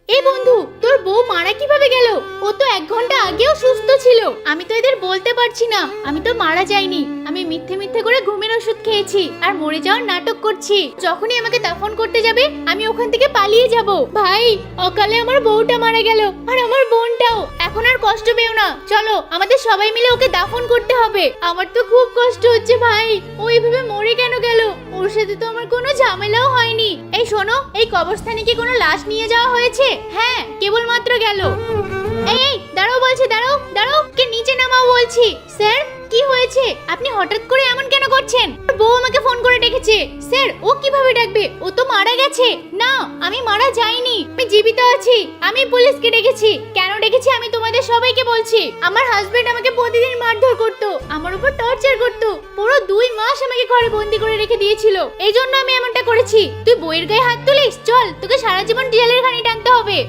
এ বন্ধু, তোর বউ মারা কিভাবে গেল? ও তো 1 ঘন্টা আগেও সুস্থ ছিল। আমি তো এদের বলতে পারছি না আমি তো মারা যাইনি। আমি মিথ্যে মিথ্যে করে ঘুমের ওষুধ খেয়েছি আর মরে যাওয়ার নাটক করছি। যখনই আমাকে দাফন করতে যাবে আমি ওখান থেকে পালিয়ে যাব। ভাই, অকালে আমার বউটা মারা গেল আর আমার বোনটাও। এখন আর কষ্ট পেও না, চলো আমাদের সবাই মিলে ওকে দাফন করতে হবে। আমার তো খুব কষ্ট হচ্ছে ভাই, ও এইভাবে মরে কেন গেল? ওর সাথে তো আমার কোনো ঝামেলাও হয়নি। এই শোনো, এই কবরস্থানে কি কোনো লাশ নিয়ে যাওয়া হয়েছে? হ্যাঁ, কেবল মাত্র গেল। এই দাঁড়াও বলছি, দাঁড়াও দাঁড়াও, কে নিচে নামাও বলছি। স্যার, কি হয়েছে? আপনি হঠাৎ করে এমন কেন করছেন? বউ আমাকে ফোন করে ডেকেছে। স্যার, ও কিভাবে ডাকবে? ও তো মারা গেছে। না, আমি মারা যাইনি, আমি জীবিত আছি। আমি পুলিশকে ডেকেছি। কেন ডেকেছি আমি তোমাদের সবাইকে বলছি। আমার হাজবেন্ড আমাকে প্রতিদিন মারধর করতো, আমার উপর টর্চার করতো। পুরো 2 মাস আমাকে ঘরে বন্দি করে রেখে দিয়েছিল। এই জন্য আমি এমনটা করেছি। তুই বইয়ের গায়ে হাত তুলিস? চল, তোকে সারা জীবন জেলের ঘানি টানতে হবে।